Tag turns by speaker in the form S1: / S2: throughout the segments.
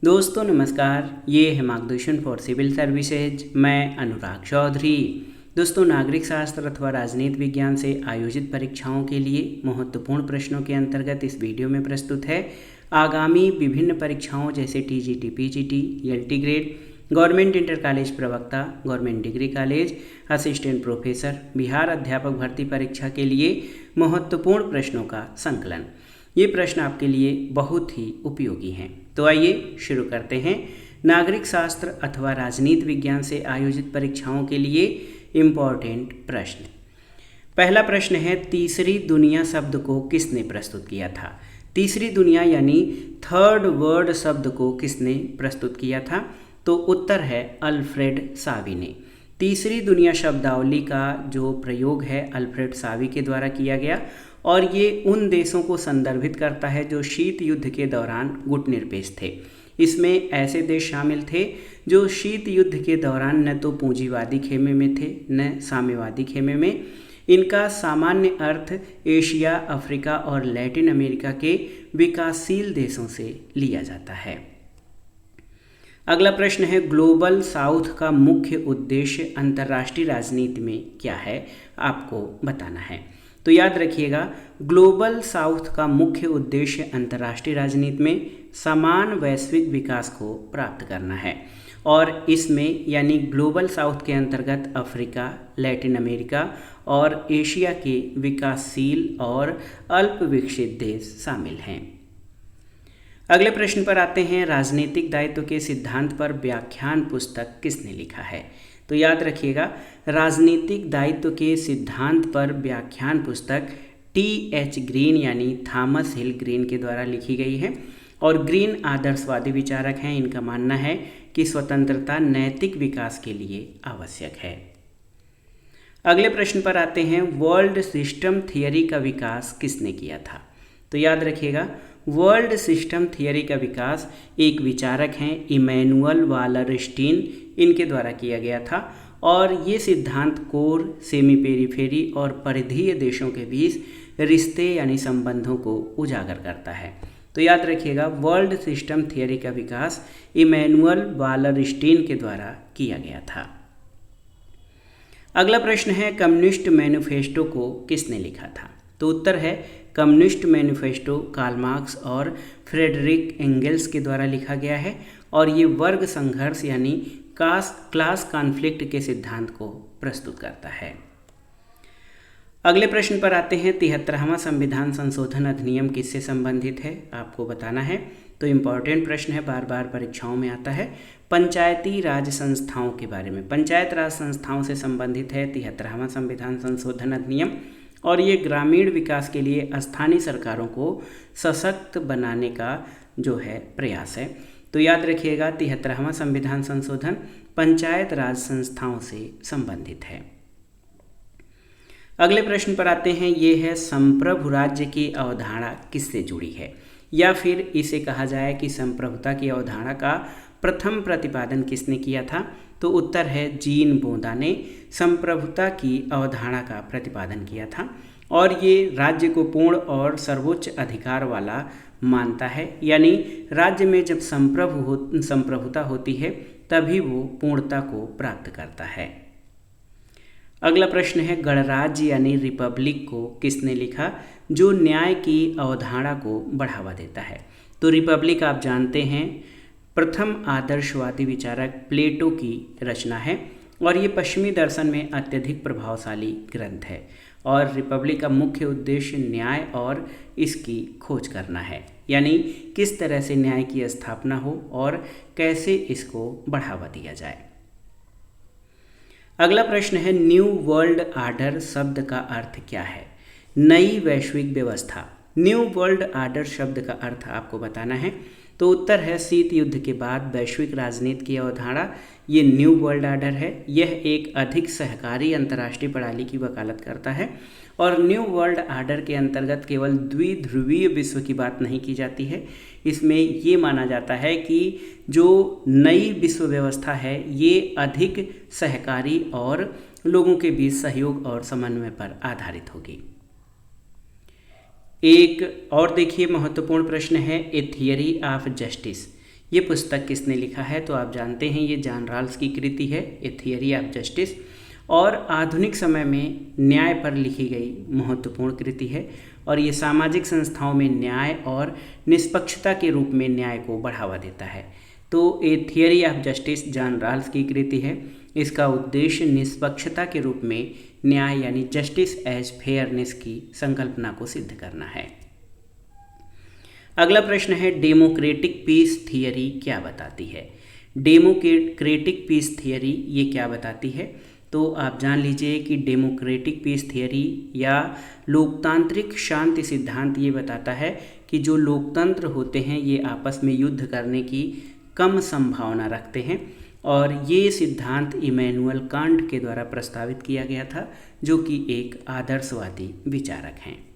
S1: दोस्तों नमस्कार, ये है मार्गदर्शन फॉर सिविल सर्विसेज। मैं अनुराग चौधरी। दोस्तों, नागरिक शास्त्र अथवा राजनीति विज्ञान से आयोजित परीक्षाओं के लिए महत्वपूर्ण प्रश्नों के अंतर्गत इस वीडियो में प्रस्तुत है आगामी विभिन्न परीक्षाओं जैसे TGT, PGT, LT grade, government inter college प्रवक्ता, government degree college, assistant professor, Bihar अध्यापक भर्ती परीक्षा के लिए महत्वपूर्ण प्रश्नों का संकलन। ये प्रश्न आपके लिए बहुत ही उपयोगी हैं। तो आइए शुरू करते हैं। नागरिक शास्त्र अथवा राजनीति विज्ञान से आयोजित परीक्षाओं के लिए इम्पोर्टेंट प्रश्न। पहला प्रश्न है, तीसरी दुनिया शब्द को किसने प्रस्तुत किया था? तीसरी दुनिया यानी थर्ड वर्ल्ड शब्द को किसने प्रस्तुत किया था? तो उत्तर है अल्फ्रेड सावी ने। तीसरी दुनिया शब्दावली का जो प्रयोग है अल्फ्रेड सावी के द्वारा किया गया और ये उन देशों को संदर्भित करता है जो शीत युद्ध के दौरान गुटनिरपेक्ष थे। इसमें ऐसे देश शामिल थे जो शीत युद्ध के दौरान न तो पूंजीवादी खेमे में थे न साम्यवादी खेमे में। इनका सामान्य अर्थ एशिया, अफ्रीका और लैटिन अमेरिका के विकासशील देशों से लिया जाता है। अगला प्रश्न है, ग्लोबल साउथ का मुख्य उद्देश्य अंतर्राष्ट्रीय राजनीति में क्या है? आपको बताना है। तो याद रखिएगा, ग्लोबल साउथ का मुख्य उद्देश्य अंतर्राष्ट्रीय राजनीति में समान वैश्विक विकास को प्राप्त करना है और इसमें यानी ग्लोबल साउथ के अंतर्गत अफ्रीका, लैटिन अमेरिका और एशिया के विकासशील और अल्प विकसित देश शामिल हैं। अगले प्रश्न पर आते हैं, राजनीतिक दायित्व के सिद्धांत पर व्याख्यान पुस्तक किसने लिखा है? तो याद रखिएगा, राजनीतिक दायित्व के सिद्धांत पर व्याख्यान पुस्तक टी.एच. ग्रीन यानी थॉमस हिल ग्रीन के द्वारा लिखी गई है और ग्रीन आदर्शवादी विचारक हैं। इनका मानना है कि स्वतंत्रता नैतिक विकास के लिए आवश्यक है। अगले प्रश्न पर आते हैं, वर्ल्ड सिस्टम थियरी का विकास किसने किया था? तो याद रखिएगा, वर्ल्ड सिस्टम थियरी का विकास एक विचारक हैं इमैनुअल वालरस्टीन, इनके द्वारा किया गया था और ये सिद्धांत कोर, सेमी पेरिफेरी और परिधीय देशों के बीच रिश्ते यानी संबंधों को उजागर करता है। तो याद रखिएगा, वर्ल्ड सिस्टम थियरी का विकास इमैनुअल वालरस्टीन के द्वारा किया गया था। अगला प्रश्न है, कम्युनिस्ट मैनिफेस्टो को किसने लिखा था? तो उत्तर है कम्युनिस्ट मैनिफेस्टो कार्ल मार्क्स और फ्रेडरिक एंगेल्स के द्वारा लिखा गया है और ये वर्ग संघर्ष यानी क्लास कॉन्फ्लिक्ट के सिद्धांत को प्रस्तुत करता है। अगले प्रश्न पर आते हैं, 73वां संविधान संशोधन अधिनियम किससे संबंधित है? आपको बताना है। तो इम्पॉर्टेंट प्रश्न है, बार बार परीक्षाओं में आता है। पंचायती राज संस्थाओं के बारे में, पंचायत राज संस्थाओं से संबंधित है 73वां संविधान संशोधन अधिनियम और ये ग्रामीण विकास के लिए स्थानीय सरकारों को सशक्त बनाने का जो है प्रयास है। तो याद रखिएगा, 73वां संविधान संशोधन पंचायत राज संस्थाओं से संबंधित है। अगले प्रश्न पर आते हैं, ये है संप्रभु राज्य की अवधारणा किससे जुड़ी है या फिर इसे कहा जाए कि संप्रभुता की अवधारणा का प्रथम प्रतिपादन किसने किया था? तो उत्तर है जीन बोंदा ने संप्रभुता की अवधारणा का प्रतिपादन किया था और ये राज्य को पूर्ण और सर्वोच्च अधिकार वाला मानता है, यानी राज्य में जब संप्रभुता होती है तभी वो पूर्णता को प्राप्त करता है। अगला प्रश्न है, गणराज्य यानी रिपब्लिक को किसने लिखा? जो न्याय की अवधारणा को बढ़ावा देता है। तो रिपब्लिक आप जानते हैं प्रथम आदर्शवादी विचारक प्लेटो की रचना है और ये पश्चिमी दर्शन में अत्यधिक प्रभावशाली ग्रंथ है और रिपब्लिक का मुख्य उद्देश्य न्याय और इसकी खोज करना है, यानी किस तरह से न्याय की स्थापना हो और कैसे इसको बढ़ावा दिया जाए। अगला प्रश्न है, न्यू वर्ल्ड आर्डर शब्द का अर्थ क्या है? नई वैश्विक व्यवस्था। न्यू वर्ल्ड आर्डर शब्द का अर्थ आपको बताना है। तो उत्तर है शीत युद्ध के बाद वैश्विक राजनीति की अवधारणा, ये न्यू वर्ल्ड आर्डर है। यह एक अधिक सहकारी अंतर्राष्ट्रीय प्रणाली की वकालत करता है और न्यू वर्ल्ड आर्डर के अंतर्गत केवल द्विध्रुवीय विश्व की बात नहीं की जाती है। इसमें ये माना जाता है कि जो नई विश्व व्यवस्था है ये अधिक सहकारी और लोगों के बीच सहयोग और समन्वय पर आधारित होगी। एक और देखिए महत्वपूर्ण प्रश्न है, ए थियरी ऑफ जस्टिस, ये पुस्तक किसने लिखा है? तो आप जानते हैं ये जॉन रॉल्स की कृति है, ए थियरी ऑफ जस्टिस, और आधुनिक समय में न्याय पर लिखी गई महत्वपूर्ण कृति है और ये सामाजिक संस्थाओं में न्याय और निष्पक्षता के रूप में न्याय को बढ़ावा देता है। तो a theory of justice John Rawls की कृति है। इसका उद्देश्य निष्पक्षता के रूप में न्याय यानी जस्टिस एज फेयरनेस की संकल्पना को सिद्ध करना है। अगला प्रश्न है डेमोक्रेटिक पीस थियरी क्या बताती है? डेमोक्रेटिक पीस थियरी ये क्या बताती है? तो आप जान लीजिए कि डेमोक्रेटिक पीस थियरी या लोकतांत्रिक शांति सिद्धांत ये बताता है कि जो लोकतंत्र होते हैं ये आपस में युद्ध करने की कम संभावना रखते हैं और ये सिद्धांत इमैनुअल कांट के द्वारा प्रस्तावित किया गया था, जो कि एक आदर्शवादी विचारक हैं।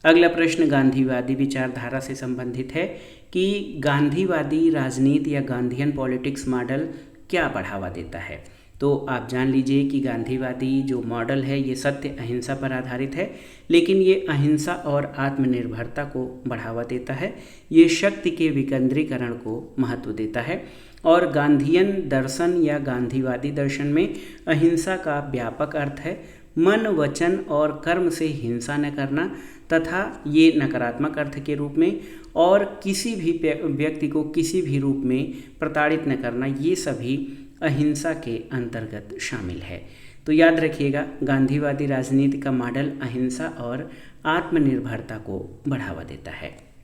S1: अगला प्रश्न गांधीवादी विचारधारा से संबंधित है कि गांधीवादी राजनीति या गांधीयन पॉलिटिक्स मॉडल क्या बढ़ावा देता है? तो आप जान लीजिए कि गांधीवादी जो मॉडल है ये सत्य अहिंसा पर आधारित है, लेकिन ये अहिंसा और आत्मनिर्भरता को बढ़ावा देता है। ये शक्ति के विकेंद्रीकरण को महत्व देता है और गांधीयन दर्शन या गांधीवादी दर्शन में अहिंसा का व्यापक अर्थ है मन, वचन और कर्म से हिंसा न करना तथा ये नकारात्मक अर्थ के रूप में और किसी भी व्यक्ति को किसी भी रूप में प्रताड़ित न करना, ये सभी अहिंसा के अंतर्गत शामिल है। तो याद रखिएगा गांधीवादी राजनीति का मॉडल अहिंसा और आत्मनिर्भरता को बढ़ावा देता है।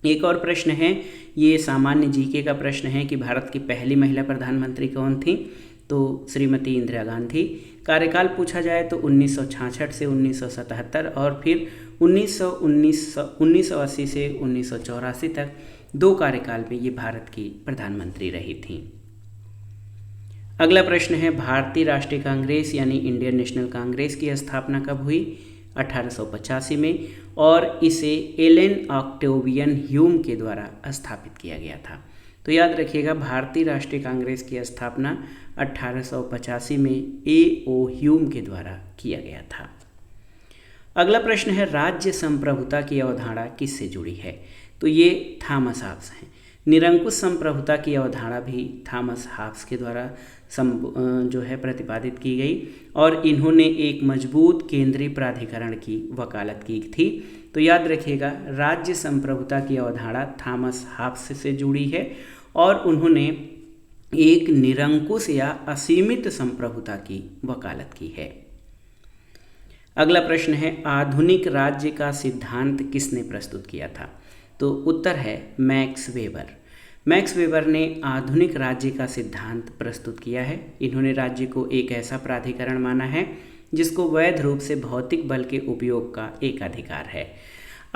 S1: एक और प्रश्न है, ये सामान्य जीके का प्रश्न है कि भारत की पहली महिला प्रधानमंत्री कौन थी? तो श्रीमती इंदिरा गांधी। कार्यकाल पूछा जाए तो 1966 से 1977 और फिर 1980 से 1984 तक 2 कार्यकाल में ये भारत की प्रधानमंत्री रही थी। अगला प्रश्न है भारतीय राष्ट्रीय कांग्रेस यानी इंडियन नेशनल कांग्रेस की स्थापना कब हुई? 1885 में और इसे एलन ऑक्टेवियन ह्यूम के द्वारा स्थापित किया गया था। तो याद रखिएगा भारतीय राष्ट्रीय कांग्रेस की स्थापना 1885 में ए.ओ. ह्यूम के द्वारा किया गया था। अगला प्रश्न है राज्य संप्रभुता की अवधारणा किससे जुड़ी है? तो ये थॉमस हॉब्स हैं। निरंकुश संप्रभुता की अवधारणा भी थॉमस हॉब्स के द्वारा जो है प्रतिपादित की गई और इन्होंने एक मजबूत केंद्रीय प्राधिकरण की वकालत की थी। तो याद रखिएगा राज्य संप्रभुता की अवधारणा थॉमस हॉब्स से जुड़ी है और उन्होंने एक निरंकुश या असीमित संप्रभुता की वकालत की है। अगला प्रश्न है आधुनिक राज्य का सिद्धांत किसने प्रस्तुत किया था? तो उत्तर है मैक्स वेबर। मैक्स वेबर ने आधुनिक राज्य का सिद्धांत प्रस्तुत किया है। इन्होंने राज्य को एक ऐसा प्राधिकरण माना है जिसको वैध रूप से भौतिक बल के उपयोग का एक अधिकार है।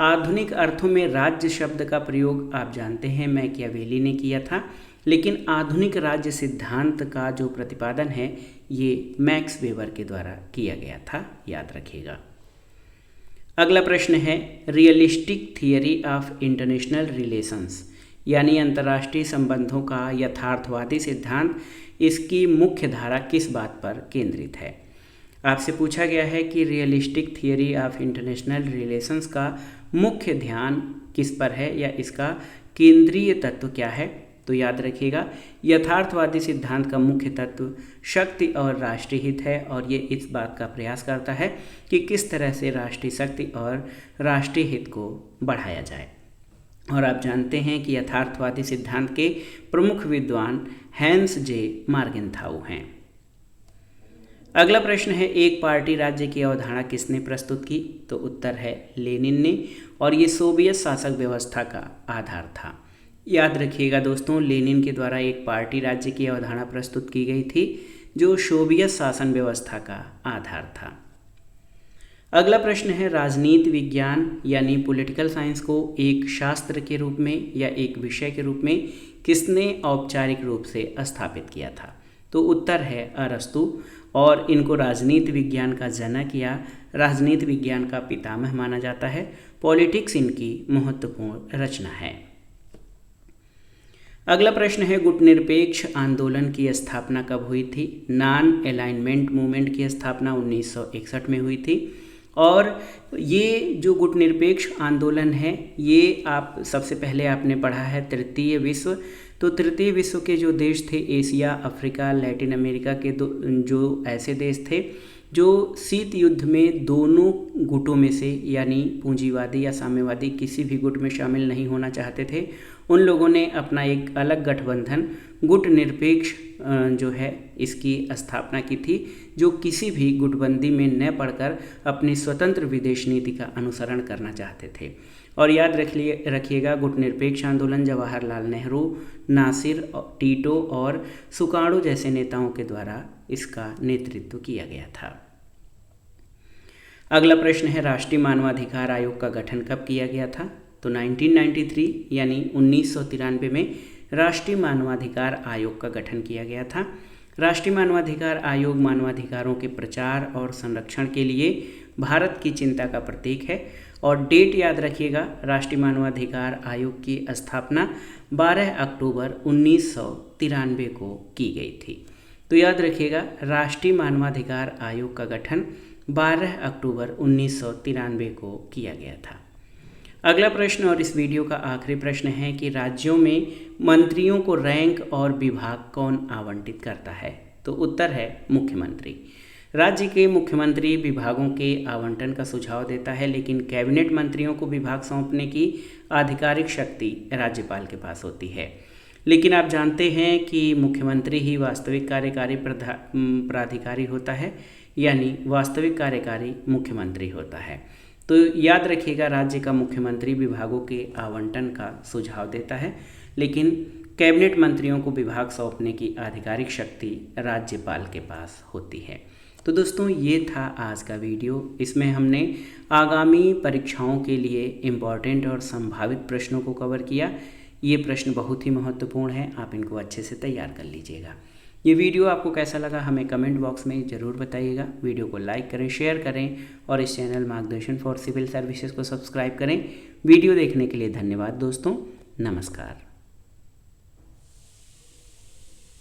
S1: आधुनिक अर्थों में राज्य शब्द का प्रयोग आप जानते हैं मैकियावेली ने किया था, लेकिन आधुनिक राज्य सिद्धांत का जो प्रतिपादन है ये मैक्स वेबर के द्वारा किया गया था, याद रखिएगा। अगला प्रश्न है realistic theory of international relations यानी अंतर्राष्ट्रीय संबंधों का यथार्थवादी सिद्धांत, इसकी मुख्य धारा किस बात पर केंद्रित है? आपसे पूछा गया है कि realistic theory of international relations का मुख्य ध्यान किस पर है या इसका केंद्रीय तत्व क्या है? तो याद रखिएगा यथार्थवादी सिद्धांत का मुख्य तत्व शक्ति और राष्ट्रीय हित है और ये इस बात का प्रयास करता है कि किस तरह से राष्ट्रीय शक्ति और राष्ट्रीय हित को बढ़ाया जाए। और आप जानते हैं कि यथार्थवादी सिद्धांत के प्रमुख विद्वान हैंस जे मार्गेनथाउ हैं। अगला प्रश्न है एक पार्टी राज्य की अवधारणा किसने प्रस्तुत की? तो उत्तर है लेनिन ने और ये सोवियत शासक व्यवस्था का आधार था। याद रखिएगा दोस्तों लेनिन के द्वारा एक पार्टी राज्य की अवधारणा प्रस्तुत की गई थी जो सोवियत शासन व्यवस्था का आधार था। अगला प्रश्न है राजनीति विज्ञान यानी पॉलिटिकल साइंस को एक शास्त्र के रूप में या एक विषय के रूप में किसने औपचारिक रूप से स्थापित किया था? तो उत्तर है अरस्तु और इनको राजनीति विज्ञान का जनक या राजनीति विज्ञान का पितामह माना जाता है। पॉलिटिक्स इनकी महत्वपूर्ण रचना है। अगला प्रश्न है गुटनिरपेक्ष आंदोलन की स्थापना कब हुई थी? नॉन अलाइनमेंट मूवमेंट की स्थापना 1961 में हुई थी और ये जो गुटनिरपेक्ष आंदोलन है ये आप सबसे पहले आपने पढ़ा है तृतीय विश्व। तो तृतीय विश्व के जो देश थे एशिया, अफ्रीका, लैटिन अमेरिका के जो ऐसे देश थे जो शीत युद्ध में दोनों गुटों में से यानी पूंजीवादी या साम्यवादी किसी भी गुट में शामिल नहीं होना चाहते थे, उन लोगों ने अपना एक अलग गठबंधन गुट निरपेक्ष जो है इसकी स्थापना की थी, जो किसी भी गुटबंदी में न पड़कर अपनी स्वतंत्र विदेश नीति का अनुसरण करना चाहते थे। और याद रखिएगा गुटनिरपेक्ष आंदोलन जवाहरलाल नेहरू, नासिर, टीटो और सुकार्णो जैसे नेताओं के द्वारा इसका नेतृत्व किया गया था। अगला प्रश्न है राष्ट्रीय मानवाधिकार आयोग का गठन कब किया गया था? तो 1993 यानी 1993 में राष्ट्रीय मानवाधिकार आयोग का गठन किया गया था। राष्ट्रीय मानवाधिकार आयोग मानवाधिकारों के प्रचार और संरक्षण के लिए भारत की चिंता का प्रतीक है। और डेट याद रखिएगा, राष्ट्रीय मानवाधिकार आयोग की स्थापना 12 अक्टूबर 1993 को की गई थी। तो याद रखिएगा राष्ट्रीय मानवाधिकार आयोग का गठन 12 अक्टूबर 1993 को किया गया था। अगला प्रश्न और इस वीडियो का आखिरी प्रश्न है कि राज्यों में मंत्रियों को रैंक और विभाग कौन आवंटित करता है? तो उत्तर है मुख्यमंत्री। राज्य के मुख्यमंत्री विभागों के आवंटन का सुझाव देता है, लेकिन कैबिनेट मंत्रियों को विभाग सौंपने की आधिकारिक शक्ति राज्यपाल के पास होती है। लेकिन आप जानते हैं कि मुख्यमंत्री ही वास्तविक कार्यकारी प्राधिकारी होता है, यानी वास्तविक कार्यकारी मुख्यमंत्री होता है। तो याद रखिएगा राज्य का मुख्यमंत्री विभागों के आवंटन का सुझाव देता है, लेकिन कैबिनेट मंत्रियों को विभाग सौंपने की आधिकारिक शक्ति राज्यपाल के पास होती है। तो दोस्तों ये था आज का वीडियो। इसमें हमने आगामी परीक्षाओं के लिए इम्पॉर्टेंट और संभावित प्रश्नों को कवर किया। ये प्रश्न बहुत ही महत्वपूर्ण है, आप इनको अच्छे से तैयार कर लीजिएगा। ये वीडियो आपको कैसा लगा हमें कमेंट बॉक्स में ज़रूर बताइएगा। वीडियो को लाइक करें, शेयर करें और इस चैनल मार्गदर्शन फॉर सिविल सर्विसेज को सब्सक्राइब करें। वीडियो देखने के लिए धन्यवाद दोस्तों, नमस्कार।